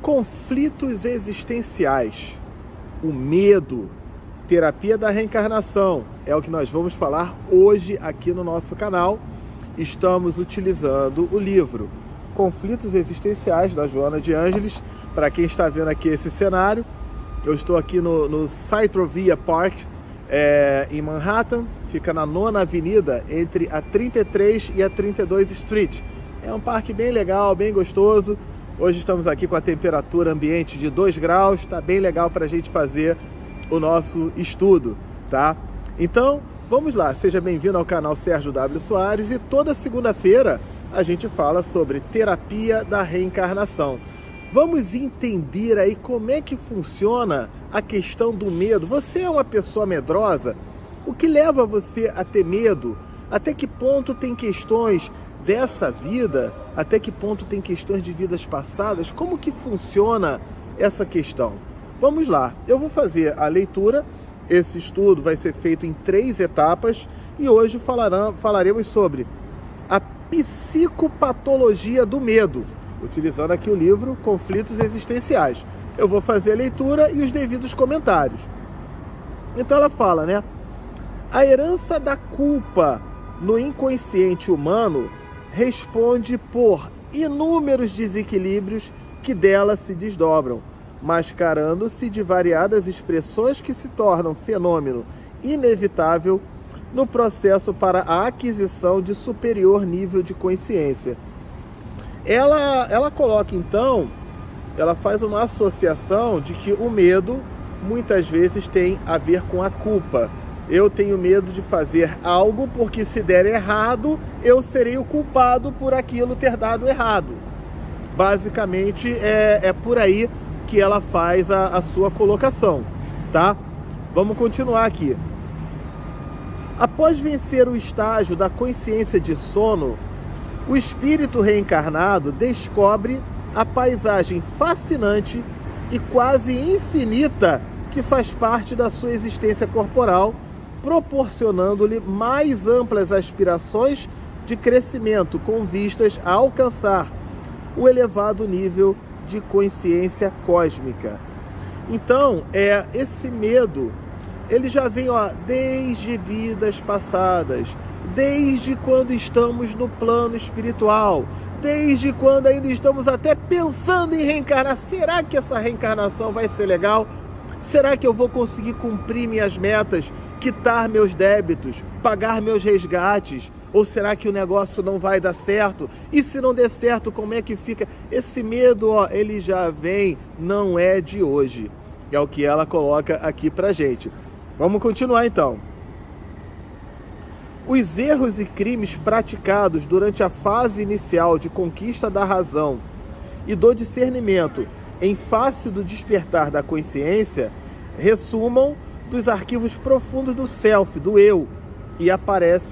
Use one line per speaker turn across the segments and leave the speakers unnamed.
Conflitos existenciais, o medo, terapia da reencarnação, é o que nós vamos falar hoje aqui no nosso canal. Estamos utilizando o livro Conflitos Existenciais, da Joana de Ângeles. Para quem está vendo aqui esse cenário, eu estou aqui no Cytrovia Park, em Manhattan, fica na 9ª Avenida, entre a 33 e a 32 Street. É um parque bem legal, bem gostoso. Hoje estamos aqui com a temperatura ambiente de 2 graus, está bem legal para a gente fazer o nosso estudo, tá? Então, vamos lá, seja bem-vindo ao canal Sérgio W. Soares, e toda segunda-feira a gente fala sobre terapia da reencarnação. Vamos entender aí como é que funciona a questão do medo. Você é uma pessoa medrosa? O que leva você a ter medo? Até que ponto tem questões dessa vida? Até que ponto tem questões de vidas passadas? Como que funciona essa questão? Vamos lá, eu vou fazer a leitura. Esse estudo vai ser feito em 3 etapas e hoje falaremos sobre a psicopatologia do medo, utilizando aqui o livro Conflitos Existenciais. Eu vou fazer a leitura e os devidos comentários. Então ela fala, né? A herança da culpa no inconsciente humano responde por inúmeros desequilíbrios que dela se desdobram, mascarando-se de variadas expressões que se tornam fenômeno inevitável no processo para a aquisição de superior nível de consciência. Ela coloca então, ela faz uma associação de que o medo muitas vezes tem a ver com a culpa. Eu tenho medo de fazer algo porque se der errado, eu serei o culpado por aquilo ter dado errado. Basicamente é por aí que ela faz a sua colocação, tá? Vamos continuar aqui. Após vencer o estágio da consciência de sono, o espírito reencarnado descobre a paisagem fascinante e quase infinita que faz parte da sua existência corporal, proporcionando-lhe mais amplas aspirações de crescimento com vistas a alcançar o elevado nível de consciência cósmica. Então, esse medo, ele já vem desde vidas passadas, desde quando estamos no plano espiritual, desde quando ainda estamos até pensando em reencarnar. Será que essa reencarnação vai ser legal? Será que eu vou conseguir cumprir minhas metas, quitar meus débitos, pagar meus resgates? Ou será que o negócio não vai dar certo? E se não der certo, como é que fica? Esse medo, ele já vem, não é de hoje. É o que ela coloca aqui pra gente. Vamos continuar então. Os erros e crimes praticados durante a fase inicial de conquista da razão e do discernimento em face do despertar da consciência ressumam dos arquivos profundos do self, do eu, e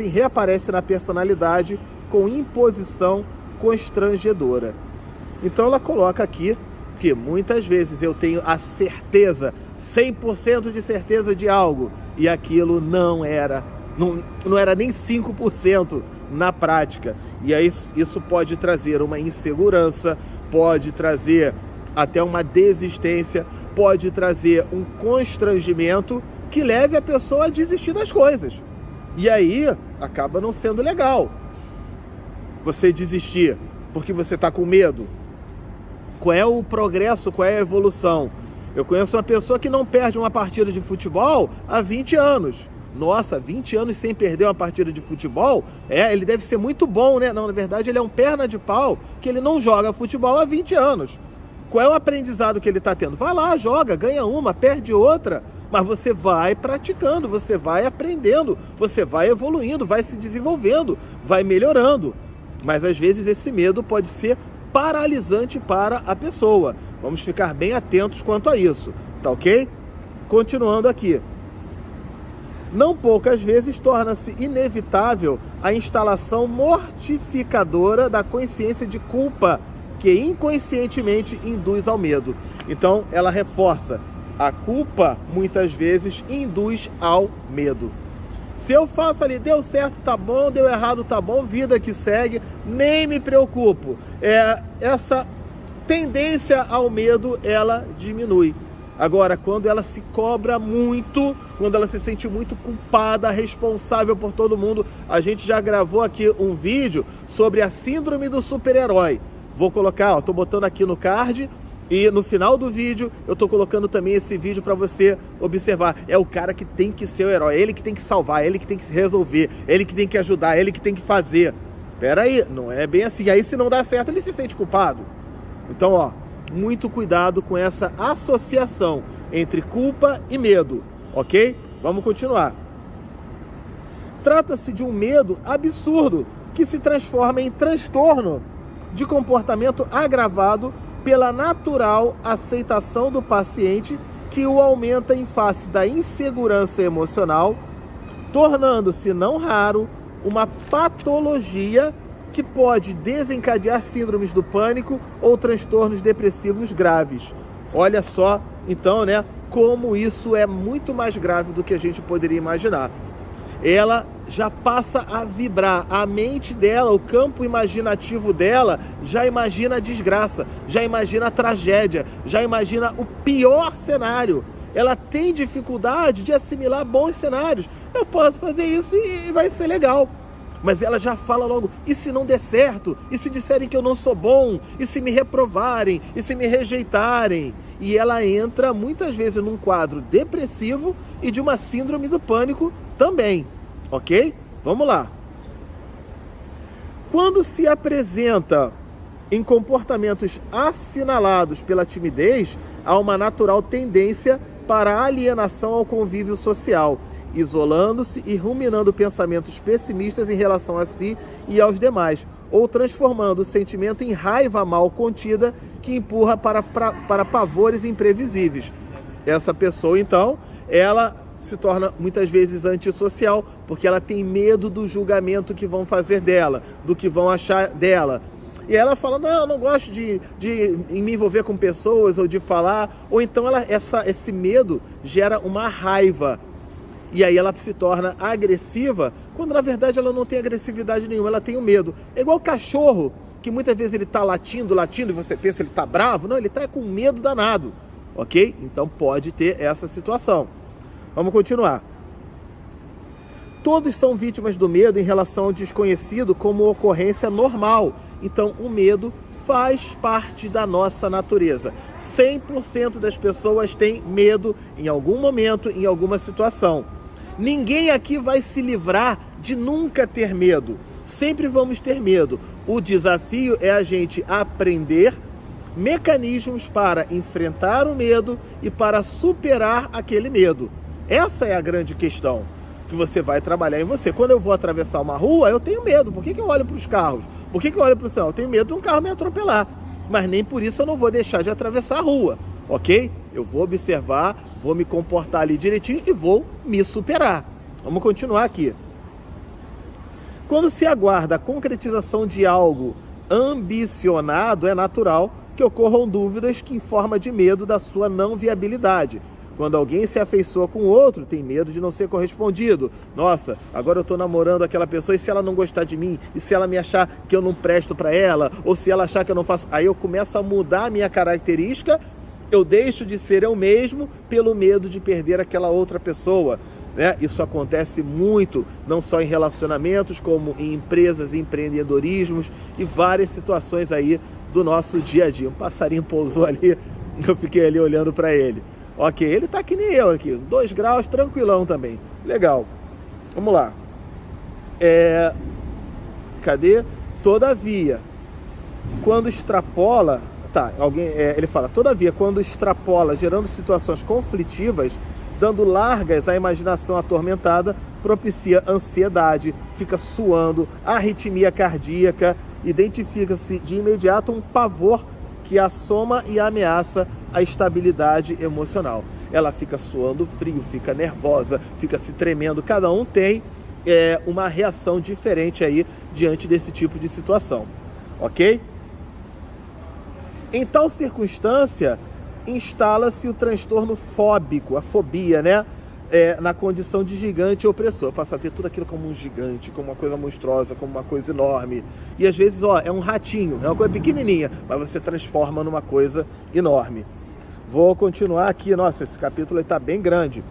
reaparecem na personalidade com imposição constrangedora. Então ela coloca aqui que muitas vezes eu tenho a certeza, 100% de certeza de algo, e aquilo não era nem 5% na prática. E aí isso pode trazer uma insegurança, pode trazer até uma desistência, pode trazer um constrangimento que leve a pessoa a desistir das coisas. E aí acaba não sendo legal você desistir porque você está com medo. Qual é o progresso, qual é a evolução? Eu conheço uma pessoa que não perde uma partida de futebol há 20 anos. Nossa, 20 anos sem perder uma partida de futebol? Ele deve ser muito bom, né? Não, na verdade ele é um perna de pau que ele não joga futebol há 20 anos. Qual é o aprendizado que ele está tendo? Vai lá, joga, ganha uma, perde outra. Mas você vai praticando, você vai aprendendo, você vai evoluindo, vai se desenvolvendo, vai melhorando. Mas às vezes esse medo pode ser paralisante para a pessoa. Vamos ficar bem atentos quanto a isso, tá ok? Continuando aqui. Não poucas vezes torna-se inevitável a instalação mortificadora da consciência de culpa, que inconscientemente induz ao medo. Então, ela reforça: a culpa muitas vezes induz ao medo. Se eu faço ali, deu certo, tá bom, deu errado, tá bom, vida que segue, nem me preocupo. Essa tendência ao medo, ela diminui. Agora, quando ela se cobra muito, quando ela se sente muito culpada, responsável por todo mundo, a gente já gravou aqui um vídeo sobre a síndrome do super-herói. Vou colocar, ó, tô botando aqui no card e no final do vídeo eu tô colocando também esse vídeo para você observar. É o cara que tem que ser o herói, ele que tem que salvar, ele que tem que resolver, ele que tem que ajudar, ele que tem que fazer. Pera aí, não é bem assim. Aí se não dá certo, ele se sente culpado. Então, ó, muito cuidado com essa associação entre culpa e medo, ok? Vamos continuar. Trata-se de um medo absurdo que se transforma em transtorno de comportamento agravado pela natural aceitação do paciente, que o aumenta em face da insegurança emocional, tornando-se não raro uma patologia que pode desencadear síndromes do pânico ou transtornos depressivos graves. Olha só, então, né, como isso é muito mais grave do que a gente poderia imaginar. Ela já passa a vibrar, a mente dela, o campo imaginativo dela já imagina a desgraça, já imagina a tragédia, já imagina o pior cenário. Ela tem dificuldade de assimilar bons cenários. Eu posso fazer isso e vai ser legal. Mas ela já fala logo, e se não der certo? E se disserem que eu não sou bom? E se me reprovarem? E se me rejeitarem? E ela entra muitas vezes num quadro depressivo e de uma síndrome do pânico também, ok? Vamos lá. Quando se apresenta em comportamentos assinalados pela timidez, há uma natural tendência para a alienação ao convívio social, isolando-se e ruminando pensamentos pessimistas em relação a si e aos demais, ou transformando o sentimento em raiva mal contida que empurra para pavores imprevisíveis. Essa pessoa, então, ela se torna muitas vezes antissocial, porque ela tem medo do julgamento que vão fazer dela, do que vão achar dela. E ela fala, não, eu não gosto de me envolver com pessoas ou de falar. Ou então esse medo gera uma raiva. E aí ela se torna agressiva, quando na verdade ela não tem agressividade nenhuma, ela tem o medo. É igual o cachorro, que muitas vezes ele está latindo, e você pensa que ele está bravo. Não, ele está com medo danado, ok? Então pode ter essa situação. Vamos continuar. Todos são vítimas do medo em relação ao desconhecido como ocorrência normal. Então o medo faz parte da nossa natureza. 100% das pessoas têm medo em algum momento, em alguma situação. Ninguém aqui vai se livrar de nunca ter medo. Sempre vamos ter medo. O desafio é a gente aprender mecanismos para enfrentar o medo e para superar aquele medo. Essa é a grande questão que você vai trabalhar em você. Quando eu vou atravessar uma rua, eu tenho medo. Por que eu olho para os carros? Por que eu olho para o céu? Eu tenho medo de um carro me atropelar. Mas nem por isso eu não vou deixar de atravessar a rua, ok? Eu vou observar, vou me comportar ali direitinho e vou me superar. Vamos continuar aqui. Quando se aguarda a concretização de algo ambicionado, é natural que ocorram dúvidas que em forma de medo da sua não viabilidade. Quando alguém se afeiçoa com o outro, tem medo de não ser correspondido. Nossa, agora eu estou namorando aquela pessoa e se ela não gostar de mim? E se ela me achar que eu não presto para ela? Ou se ela achar que eu não faço? Aí eu começo a mudar a minha característica, eu deixo de ser eu mesmo pelo medo de perder aquela outra pessoa. Né? Isso acontece muito, não só em relacionamentos, como em empresas, empreendedorismos e várias situações aí do nosso dia a dia. Um passarinho pousou ali, eu fiquei ali olhando para ele. Ok, ele tá que nem eu aqui, 2 graus, tranquilão também. Legal. Vamos lá. Cadê? Todavia, quando extrapola... Tá, ele fala, todavia, quando extrapola, gerando situações conflitivas, dando largas à imaginação atormentada, propicia ansiedade, fica suando, arritmia cardíaca, identifica-se de imediato um pavor que assoma e ameaça a estabilidade emocional. Ela fica suando frio, fica nervosa, fica se tremendo. Cada um tem uma reação diferente aí diante desse tipo de situação, ok? Em tal circunstância, instala-se o transtorno fóbico, a fobia, né? na condição de gigante opressor. Passa a ver tudo aquilo como um gigante, como uma coisa monstruosa, como uma coisa enorme. E às vezes, é um ratinho, é uma coisa pequenininha, mas você transforma numa coisa enorme. Vou continuar aqui. Nossa, esse capítulo está bem grande.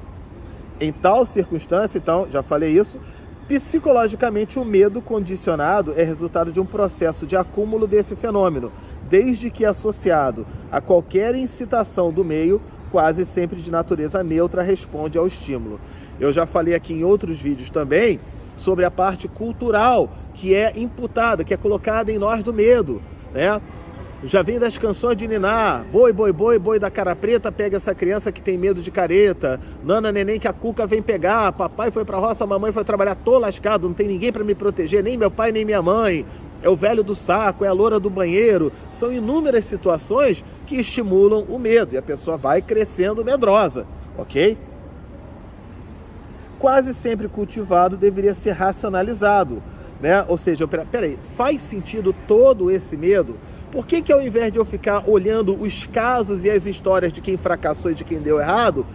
Em tal circunstância, então, já falei isso, psicologicamente o medo condicionado é resultado de um processo de acúmulo desse fenômeno, desde que associado a qualquer incitação do meio, quase sempre de natureza neutra, responde ao estímulo. Eu já falei aqui em outros vídeos também sobre a parte cultural que é imputada, que é colocada em nós do medo, né? Já vem das canções de niná, boi, boi, boi, boi da cara preta, pega essa criança que tem medo de careta, nana, neném, que a cuca vem pegar, papai foi pra roça, mamãe foi trabalhar, tô lascado, não tem ninguém pra me proteger, nem meu pai, nem minha mãe, é o velho do saco, é a loura do banheiro. São inúmeras situações que estimulam o medo, e a pessoa vai crescendo medrosa, ok? Quase sempre cultivado deveria ser racionalizado, né? Ou seja, peraí, faz sentido todo esse medo? Por que ao invés de eu ficar olhando os casos e as histórias de quem fracassou e de quem deu errado,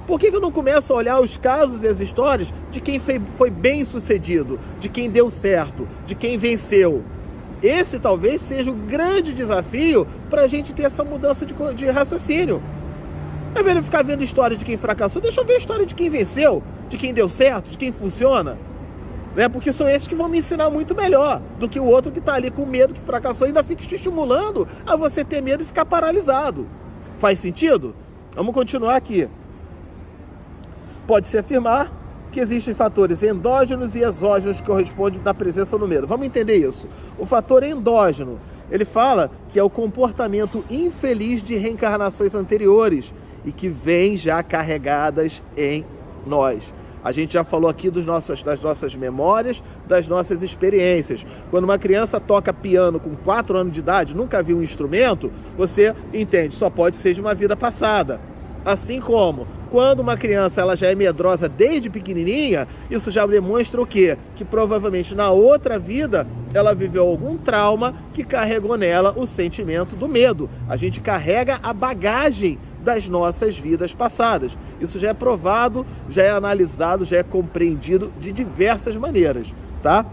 por que eu não começo a olhar os casos e as histórias de quem foi bem sucedido, de quem deu certo, de quem venceu? Esse talvez seja o grande desafio para a gente ter essa mudança de raciocínio. Ao invés de eu ficar vendo história de quem fracassou, deixa eu ver a história de quem venceu, de quem deu certo, de quem funciona. Né? Porque são esses que vão me ensinar muito melhor do que o outro que está ali com medo, que fracassou, e ainda fica te estimulando a você ter medo e ficar paralisado. Faz sentido? Vamos continuar aqui. Pode-se afirmar que existem fatores endógenos e exógenos que correspondem na presença do medo. Vamos entender isso. O fator endógeno, ele fala que é o comportamento infeliz de reencarnações anteriores e que vem já carregadas em nós. A gente já falou aqui das nossas memórias, das nossas experiências. Quando uma criança toca piano com 4 anos de idade, nunca viu um instrumento, você entende, só pode ser de uma vida passada. Assim como, quando uma criança ela já é medrosa desde pequenininha, isso já demonstra o quê? Que provavelmente na outra vida ela viveu algum trauma que carregou nela o sentimento do medo. A gente carrega a bagagem das nossas vidas passadas. Isso já é provado, já é analisado, já é compreendido de diversas maneiras, tá?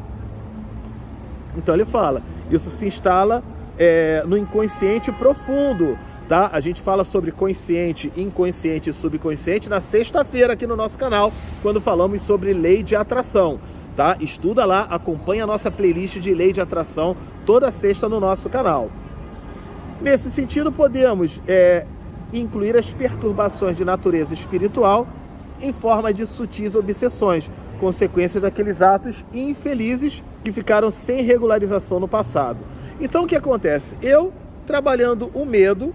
Então ele fala, isso se instala no inconsciente profundo, tá? A gente fala sobre consciente, inconsciente e subconsciente na sexta-feira aqui no nosso canal, quando falamos sobre lei de atração, tá? Estuda lá, acompanha a nossa playlist de lei de atração toda sexta no nosso canal. Nesse sentido, podemos incluir as perturbações de natureza espiritual em forma de sutis obsessões, consequência daqueles atos infelizes que ficaram sem regularização no passado. Então o que acontece? Eu, trabalhando o medo,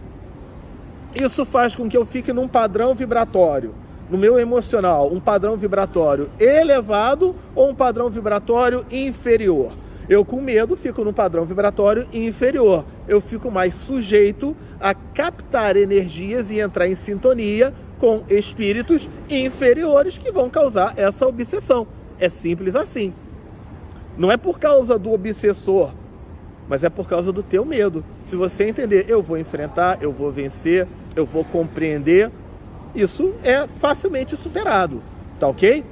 isso faz com que eu fique num padrão vibratório, no meu emocional, um padrão vibratório elevado ou um padrão vibratório inferior. Eu com medo fico num padrão vibratório inferior. Eu fico mais sujeito a captar energias e entrar em sintonia com espíritos inferiores que vão causar essa obsessão. É simples assim. Não é por causa do obsessor, mas é por causa do teu medo. Se você entender, eu vou enfrentar, eu vou vencer, eu vou compreender, isso é facilmente superado. Tá ok?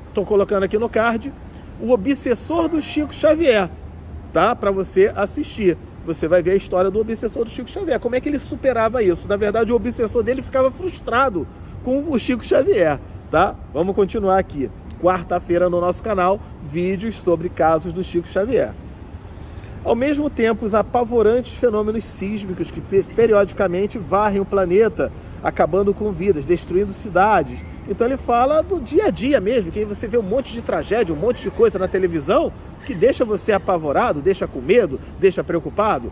Estou colocando aqui no card o obsessor do Chico Xavier, tá? Para você assistir. Você vai ver a história do obsessor do Chico Xavier. Como é que ele superava isso? Na verdade, o obsessor dele ficava frustrado com o Chico Xavier, tá? Vamos continuar aqui. Quarta-feira no nosso canal, vídeos sobre casos do Chico Xavier. Ao mesmo tempo, os apavorantes fenômenos sísmicos que periodicamente varrem o planeta, acabando com vidas, destruindo cidades. Então ele fala do dia a dia mesmo, que aí você vê um monte de tragédia, um monte de coisa na televisão que deixa você apavorado, deixa com medo, deixa preocupado.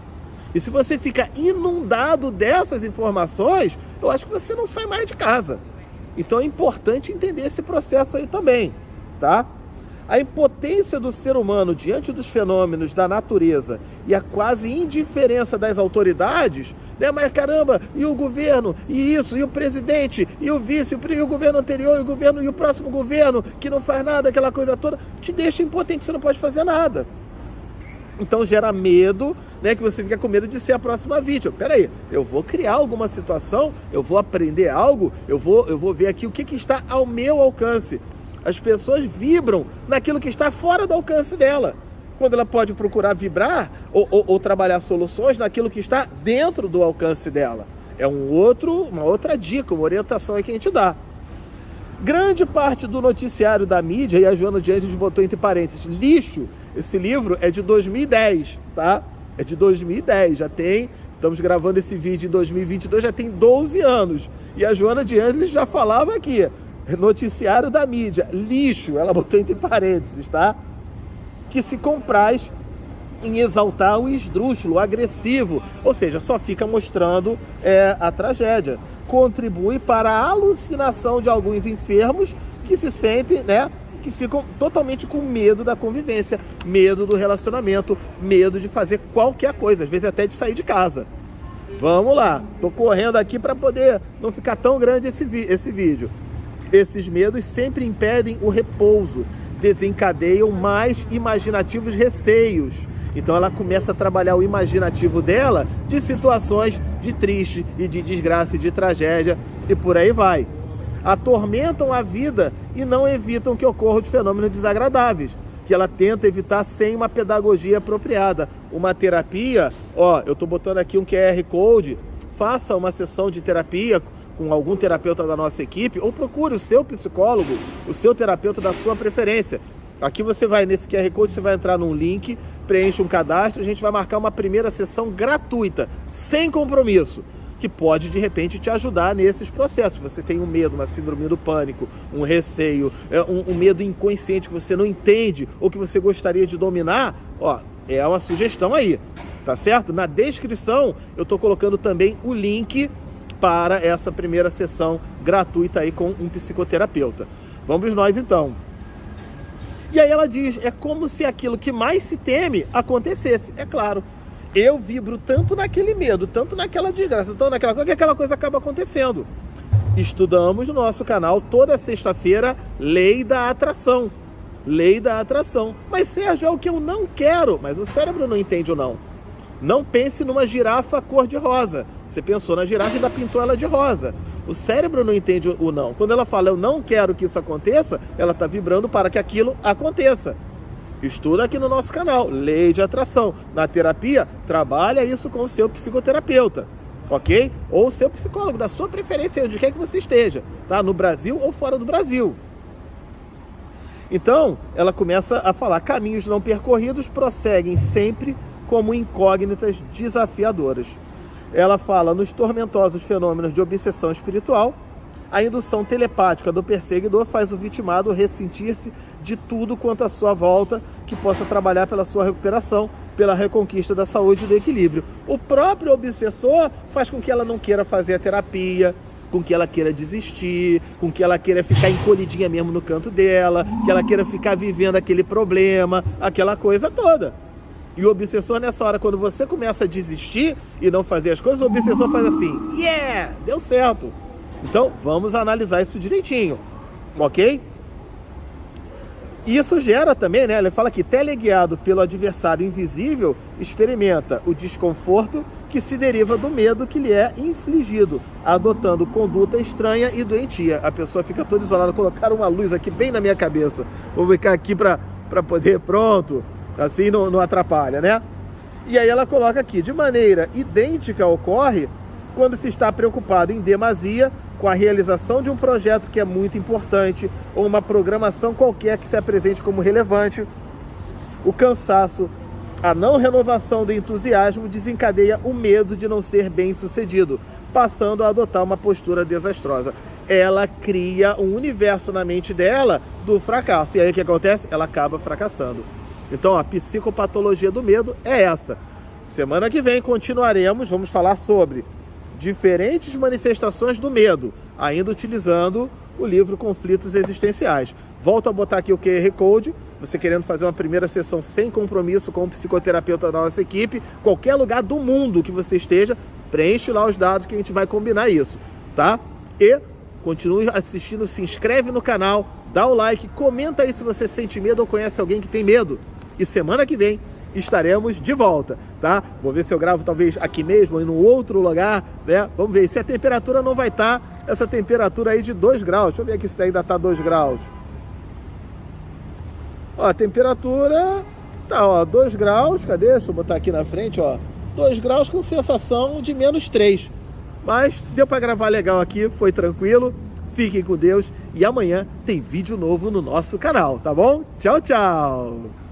E se você fica inundado dessas informações, eu acho que você não sai mais de casa. Então é importante entender esse processo aí também, tá? A impotência do ser humano diante dos fenômenos da natureza e a quase indiferença das autoridades, né? Mas caramba, e o governo, e isso, e o presidente, e o vice, e o governo anterior, e o governo, e o próximo governo, que não faz nada, aquela coisa toda, te deixa impotente, você não pode fazer nada. Então gera medo, né? Que você fica com medo de ser a próxima vítima. Peraí, eu vou criar alguma situação, eu vou aprender algo, eu vou ver aqui o que está ao meu alcance. As pessoas vibram naquilo que está fora do alcance dela, quando ela pode procurar vibrar ou trabalhar soluções naquilo que está dentro do alcance dela. É uma outra dica, uma orientação aí que a gente dá. Grande parte do noticiário da mídia, e a Joana de Ângeles botou entre parênteses, lixo. Esse livro é de 2010, tá? É de 2010, já tem, estamos gravando esse vídeo em 2022, já tem 12 anos. E a Joana de Ângeles já falava aqui, noticiário da mídia, lixo, ela botou entre parênteses, tá? Que se compraz em exaltar o esdrúxulo, o agressivo, ou seja, só fica mostrando a tragédia. Contribui para a alucinação de alguns enfermos que se sentem, né, que ficam totalmente com medo da convivência, medo do relacionamento, medo de fazer qualquer coisa, às vezes até de sair de casa. Vamos lá, tô correndo aqui para poder não ficar tão grande esse vídeo. Esses medos sempre impedem o repouso, desencadeiam mais imaginativos receios. Então ela começa a trabalhar o imaginativo dela de situações de triste e de desgraça e de tragédia e por aí vai. Atormentam a vida e não evitam que ocorram os fenômenos desagradáveis, que ela tenta evitar sem uma pedagogia apropriada. Uma terapia, eu estou botando aqui um QR Code, faça uma sessão de terapia com algum terapeuta da nossa equipe ou procure o seu psicólogo, o seu terapeuta da sua preferência. Aqui você vai, nesse QR Code, você vai entrar num link, preenche um cadastro, a gente vai marcar uma primeira sessão gratuita, sem compromisso, que pode, de repente, te ajudar nesses processos. Você tem um medo, uma síndrome do pânico, um receio, um medo inconsciente que você não entende ou que você gostaria de dominar, é uma sugestão aí, tá certo? Na descrição, eu estou colocando também o link para essa primeira sessão gratuita aí com um psicoterapeuta. Vamos nós, então. E aí ela diz, é como se aquilo que mais se teme acontecesse. É claro, eu vibro tanto naquele medo, tanto naquela desgraça, tanto naquela coisa, que aquela coisa acaba acontecendo. Estudamos no nosso canal toda sexta-feira Lei da Atração. Lei da Atração. Mas Sérgio, é o que eu não quero. Mas o cérebro não entende o não. Não pense numa girafa cor-de-rosa. Você pensou na girafa e ainda pintou ela de rosa. O cérebro não entende o não. Quando ela fala, eu não quero que isso aconteça, ela está vibrando para que aquilo aconteça. Estuda aqui no nosso canal, Lei de Atração. Na terapia, trabalha isso com o seu psicoterapeuta, ok? Ou o seu psicólogo, da sua preferência, onde quer que você esteja, tá? No Brasil ou fora do Brasil. Então, ela começa a falar, caminhos não percorridos prosseguem sempre como incógnitas desafiadoras. Ela fala nos tormentosos fenômenos de obsessão espiritual, a indução telepática do perseguidor faz o vitimado ressentir-se de tudo quanto à sua volta que possa trabalhar pela sua recuperação, pela reconquista da saúde e do equilíbrio. O próprio obsessor faz com que ela não queira fazer a terapia, com que ela queira desistir, com que ela queira ficar encolhidinha mesmo no canto dela, que ela queira ficar vivendo aquele problema, aquela coisa toda. E o obsessor, nessa hora, quando você começa a desistir e não fazer as coisas, o obsessor faz assim, deu certo. Então, vamos analisar isso direitinho, ok? E isso gera também, né? Ele fala que teleguiado pelo adversário invisível, experimenta o desconforto que se deriva do medo que lhe é infligido, adotando conduta estranha e doentia. A pessoa fica toda isolada. Colocaram uma luz aqui bem na minha cabeça. Vou ficar aqui para poder, pronto, assim não atrapalha, né? E aí ela coloca aqui, de maneira idêntica ocorre quando se está preocupado em demasia com a realização de um projeto que é muito importante ou uma programação qualquer que se apresente como relevante. O cansaço, a não renovação do entusiasmo desencadeia o medo de não ser bem sucedido, passando a adotar uma postura desastrosa. Ela cria um universo na mente dela do fracasso. E aí o que acontece? Ela acaba fracassando. Então a psicopatologia do medo é essa. Semana que vem continuaremos, vamos falar sobre diferentes manifestações do medo, ainda utilizando o livro Conflitos Existenciais. Volto a botar aqui o QR Code, você querendo fazer uma primeira sessão sem compromisso com o psicoterapeuta da nossa equipe, qualquer lugar do mundo que você esteja, preenche lá os dados que a gente vai combinar isso, tá? E continue assistindo, se inscreve no canal, dá o like, comenta aí se você sente medo ou conhece alguém que tem medo. E semana que vem estaremos de volta, tá? Vou ver se eu gravo talvez aqui mesmo, em um outro lugar, né? Vamos ver se a temperatura não vai estar essa temperatura aí de 2 graus. Deixa eu ver aqui se ainda tá 2 graus. Ó, a temperatura tá, ó, 2 graus, cadê? Deixa eu botar aqui na frente, ó. 2 graus com sensação de -3. Mas deu para gravar legal aqui, foi tranquilo. Fiquem com Deus e amanhã tem vídeo novo no nosso canal, tá bom? Tchau, tchau!